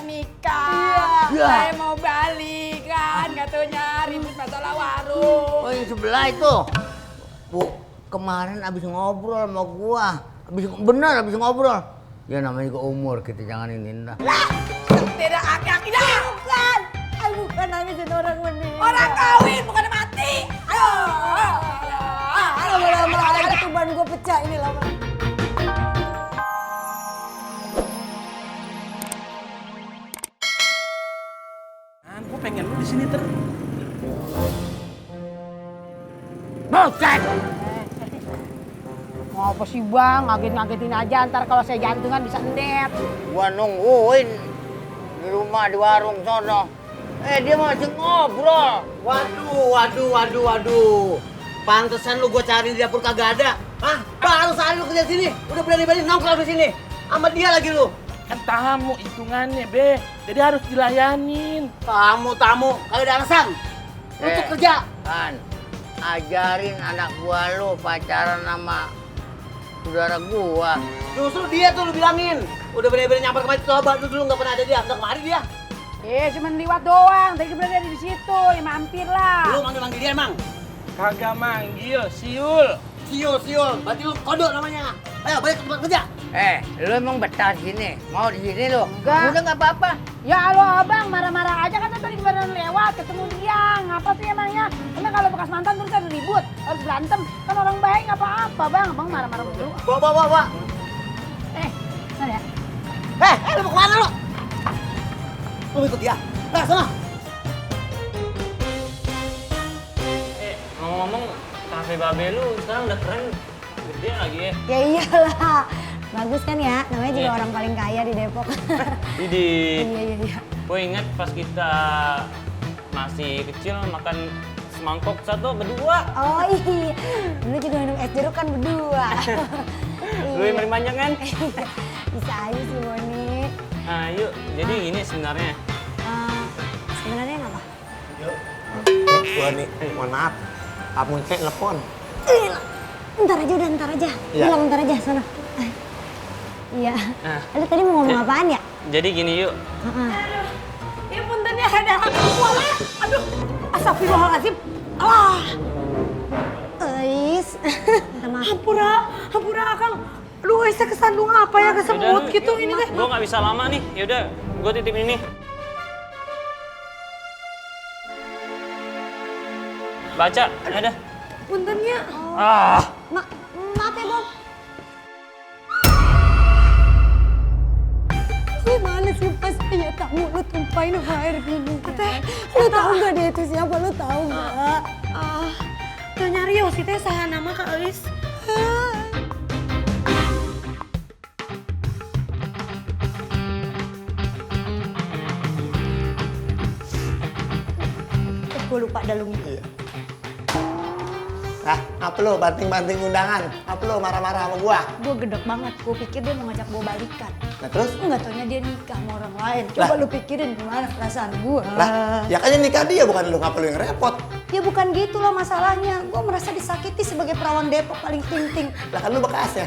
nikah. Iya. Saya mau balik kan, katanya ribut masalah warung. Oh yang sebelah itu. Bu, kemarin abis ngobrol sama gua. Bener abis ngobrol. Ya namanya juga umur, kita jangan ini dah. Lah, tidak aki-aki dah. Bukan. Bukan nangisin orang meninggal. Orang kawin, bukan mati. Ayo. Lama-lama ada ketuban gue pecah ini lama. Gue pengen lu di sini terus. Bukan. Ngapa sih bang, ngaget-ngagetin aja ntar kalau saya jantungan bisa endet. Gua nungguin di rumah di warung sono. Dia masih ngobrol. Waduh. Pantesan lu gua cari di dapur kagak ada. Hah? Baru saat lu kerja sini, udah berani-berani nongkrong di sini. Sama dia lagi lu. Kan tamu hitungannya, Be. Jadi harus dilayanin. Tamu, kagak ada alasan. Untuk kerja. Kan, ajarin anak gua lu pacaran sama saudara gua. Justru dia tuh lu bilangin. Udah berani-berani nyamper kemari, coba lu dulu nggak pernah ada dia. Nggak kemari dia. Cuma liwat doang, tadi berada di situ, ya mampir lah. Lu manggil-manggil dia emang. Kagak manggil, siul. Siul. Berarti lu kodok namanya. Ayo balik ke tempat kerja. Lu emang betah sini? Mau di sini lu? Enggak. Udah nggak apa-apa. Ya halo abang, marah-marah aja kan tadi baru lewat, ketemu dia. Ngapa sih emangnya? Emang kalau bekas mantan terus harus ribut, harus berantem. Kan orang baik nggak apa-apa bang, abang marah-marah dulu. Bawa. Mana ya? Lu mau kemana lu? Lu ikut dia. Nah, sana. Ngomong-ngomong, kafe babe lu sekarang udah keren, gede lagi ya. Ya iyalah. Bagus kan ya, namanya juga Iya. orang paling kaya di Depok. Jadi, Iya. gue inget pas kita masih kecil makan semangkok satu berdua. Oh iya, dulu juga minum es jeruk kan berdua. Lu yang paling banyak kan? Bisa aja sih Boni. Nah yuk, jadi gini sebenarnya. Sebenarnya ngapa? Gua nih, mohon maaf. Abang cek telepon. Ntar aja. Iya. Bilang ntar aja, sana. Iya. Nah. Lu tadi mau ngomong apaan ya? Jadi gini yuk, Ya puntennya ada wala. Aduh, astagfirullahaladzim. Allah. Eis. Hampura Akang. Lu saya kesandung apa ya, kesemut gitu ini teh. gue nggak bisa lama nih. Yaudah, gue titip ini. Baca, ada. Puntennya. Maaf ya, Bob. Gimana sih pas saya tamu lu tumpain sama air gini? Lu tahu nggak dia itu siapa? Lu tahu nggak? Tuh nyari ya sih teh saha nama Kak Elis. Gue lupa dalungnya. Iya. Nah, apa lu banting-banting undangan? Apa lu marah-marah sama gua? Gue gedek banget. Gue pikir dia mau ngajak gue balikan. Nah terus? Nggak taunya dia nikah sama orang lain. Coba Lah. lu pikirin gimana perasaan gue. Lah, ya kan yang nikah dia bukan lu, ngapa lu yang repot? Ya bukan gitu lah masalahnya. Gue merasa disakiti sebagai perawan Depok paling ting-ting. Lah kan lu bekas ya.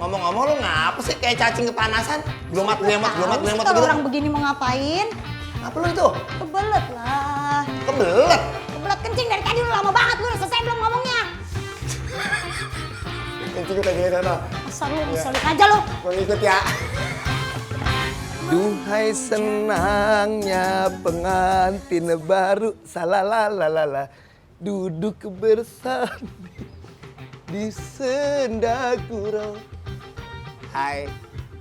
Ngomong-ngomong lu ngapa sih kayak cacing kepanasan? Gelomat-gelomat Kalau gitu. orang begini mau ngapain? Apa lu itu? Kebelet lah. Kebelet. Kebelet kencing dari tadi lu lama banget. Lu udah selesai belum ngomongnya? Kencing kita gini sana. Asal lu ngeselin aja lu. Gua ngikut ya. Duhai senangnya pengantin baru, salalalala, duduk bersanding di sendagurau. Hai,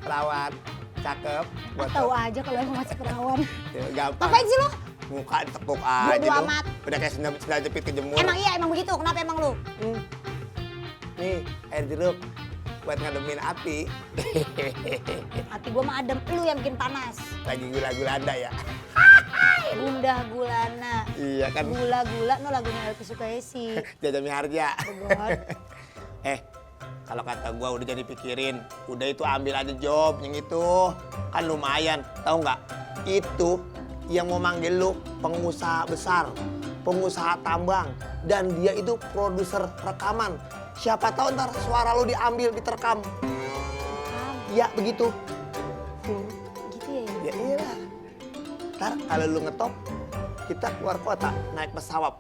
perawat, cakep. Gua Tahu aja kalau emang masih perawan. Ya, gampang. Ngapain sih lu? Muka ditekuk aja Bodo lu. amat. Udah kayak sendal jepit kejemur. Emang iya, emang begitu. Kenapa emang lu? Nih, air jeruk buat ngademin api. Hati gua mah adem, lu yang bikin panas. Lagi gula-gulanda ya. Gundah gulana. Iya kan. Gula-gula no lagunya Elvi Sukaesi. Jaja Miharja. Begon. Kalau kata gua udah jadi pikirin, udah itu ambil aja job yang itu. Kan lumayan, tahu nggak? Itu yang mau manggil lu pengusaha besar, pengusaha tambang, dan dia itu produser rekaman. Siapa tahu ntar suara lu diambil, diterekam. Ya begitu. Gitu ya? Ya, Ntar kalau lu ngetop, kita keluar kota naik pesawat.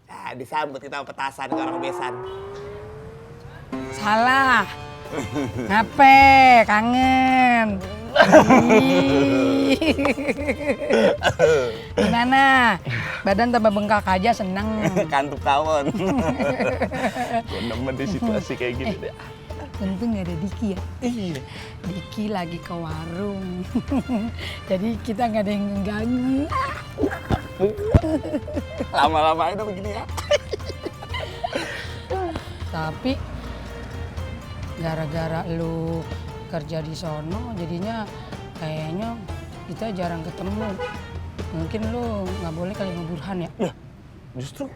Nah, disambut kita sama petasan ke orang besan. Salah. Ngape? Kangen. Gimana? Badan tambah bengkak aja seneng. Kantuk tawon. Gue nemen di situasi kayak gini deh. Untung gak ada Diki ya. Iya. Diki lagi ke warung. Jadi kita gak ada yang ngeganggu. Lama-lama itu begini ya. Tapi gara-gara lu kerja di sono jadinya kayaknya kita jarang ketemu. Mungkin lu nggak boleh kali sama Burhan ya? Justru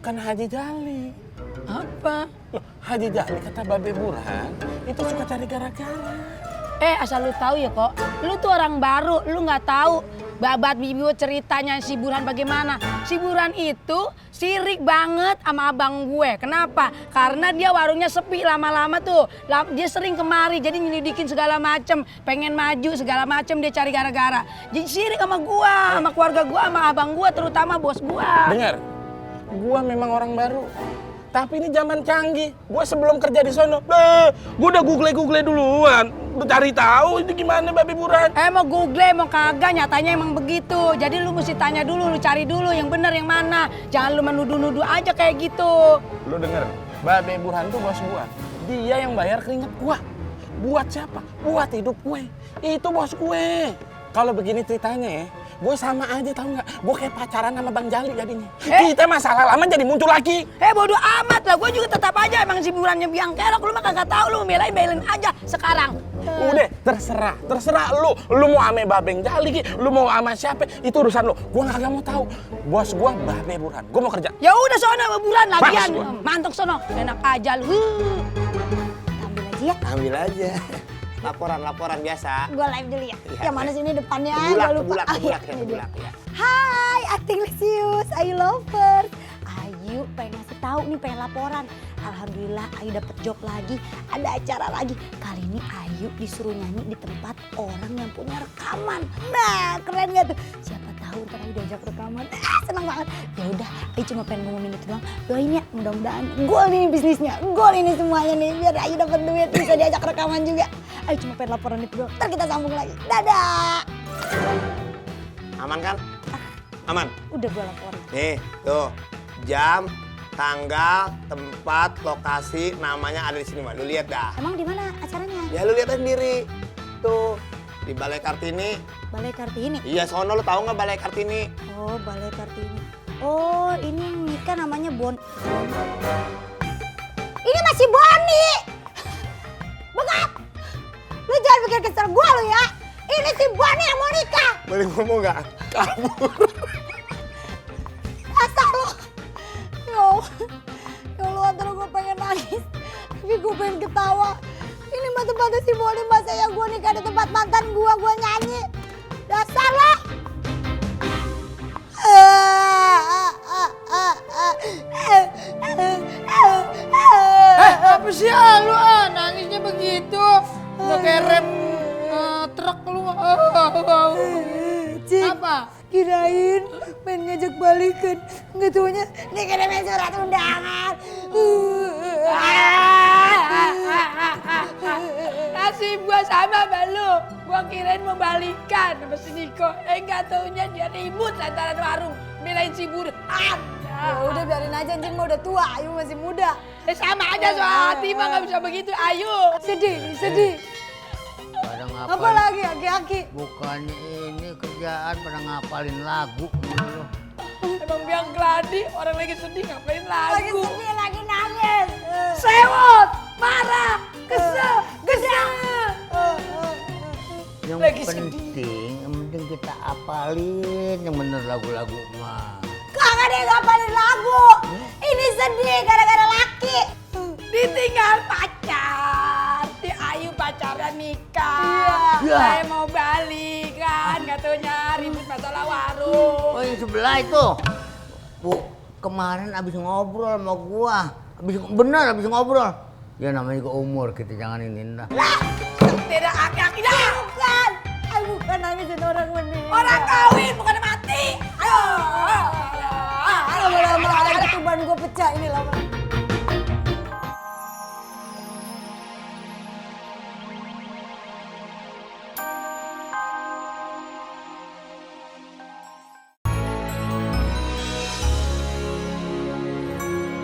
kan Haji Jali. Apa? Loh, Haji Jali kata Babe Burhan itu suka cari gara-gara. Asal lu tahu ya kok, lu tuh orang baru, lu nggak tahu babat bibi ceritanya si Burhan bagaimana. Si Burhan itu sirik banget sama abang gue. Kenapa? Karena dia warungnya sepi lama-lama tuh. Dia sering kemari, jadi nyelidikin segala macem, pengen maju segala macem dia cari gara-gara. Jadi sirik sama gua, sama keluarga gua, sama abang gua, terutama bos gua. Dengar, gua memang orang baru. Tapi ini zaman canggih. Gua sebelum kerja di sono, gua udah google duluan. Udah cari tahu itu gimana Babe Burhan. Mau google, mau kagak, nyatanya emang begitu. Jadi lu mesti tanya dulu, lu cari dulu yang benar yang mana. Jangan lu menuduh-nuduh aja kayak gitu. Lu denger, Babe Burhan tuh bos gua. Dia yang bayar keringet gua. Buat siapa? Buat hidup gue. Itu bos gue. Kalau begini ceritanya ya, gue sama aja tau nggak? Gue kayak pacaran sama Bang Jali jadinya. Kita masalah lama jadi muncul lagi. Bodo amat lah, gue juga tetap aja emang si Burhannya biang kerok. Lu mah kagak tahu, lu belain aja sekarang. Udah, terserah lu. Lu mau ame Babeng Jali, lu mau sama siapa? Itu urusan lu. Gue kagak mau tahu. Bos gue Babe Burhan. Gue mau kerja. Ya udah sono sama Burhan lagian. Mas, Mantuk sono, enak aja lu. Ambil aja ya. Ambil aja. Laporan biasa. Gue live dulu ya. Yang mana sih ini depannya? Kebulak ya. Hai, Actinglesius, Ayu lovers. Ayu pengen ngasih tahu nih, pengen laporan. Alhamdulillah Ayu dapet job lagi, ada acara lagi. Kali ini Ayu disuruh nyanyi di tempat orang yang punya rekaman. Nah, keren gak tuh? Siapa tahu ntar Ayu diajak rekaman. Senang banget. Ya udah, Ayu cuma pengen ngomongin itu doang. Doain ya, mudah-mudahan gol ini bisnisnya, gol ini semuanya nih. Biar Ayu dapet duit, bisa diajak rekaman juga. Ayu cuma pengen laporan itu doang. Ntar kita sambung lagi. Dadah. Aman kan? Aman? Udah gue laporin. Nih, tuh. Jam, tanggal, tempat, lokasi, namanya ada di sini, Mbak. Lu lihat dah. Emang di mana acaranya? Ya lu lihat aja sendiri. Tuh, di Balai Kartini. Balai Kartini. Iya, sono lu tahu nggak Balai Kartini? Oh, Balai Kartini. Oh, ini yang nikah namanya Ini masih Boni. Bekat. Lu jangan bikin kesel gua lu ya. Ini si Boni yang mau nikah. Boleh ngomong nggak? Kabur. Asal lu. Ya Allah, antara gue pengen nangis, tapi gue pengen ketawa. Ini mah tempatnya si Boni, masa ya gue nikah di tempat mantan gue nyanyi. Dasar lo! Apa sih lu nangisnya begitu? Udah kayak rem truk lu. Apa? Kirain pengen ngajak balikan, nggak taunya dikirimin surat undangan. Nasib gua sama sama lu. Gua kirain mau balikan sama si Niko. Nggak taunya dia ribut lantaran warung belain si Burhan. Ya udah biarin aja, anjing mah udah tua, Ayu masih muda. Sama aja soal hati mah nggak bisa begitu. Ayo. Sedih. Pada ngapalin. Apa lagi aki-aki? Bukannya ini kerjaan pada ngapalin lagu. Emang biang gladi, orang lagi sedih ngapain Lagi lagu. sedih, lagi nangis. Sewot, marah, kesel, gedang. Yang Lagi penting kita apalin yang bener lagu-lagu mah. Kagak deh ngapalin lagu. Ini sedih gara-gara laki. Ditinggal pacar, si Ayu pacaran nikah. Iya. Saya mau balik kan, katanya ribut masalah warung. Oh yang sebelah itu. Bu, kemarin abis ngobrol sama gua. Abis ngobrol. Ya namanya juga umur, kita jangan ini dah. Tidak aki-aki dah. Bukan. Ayu bukan nangisin orang baca ini lover.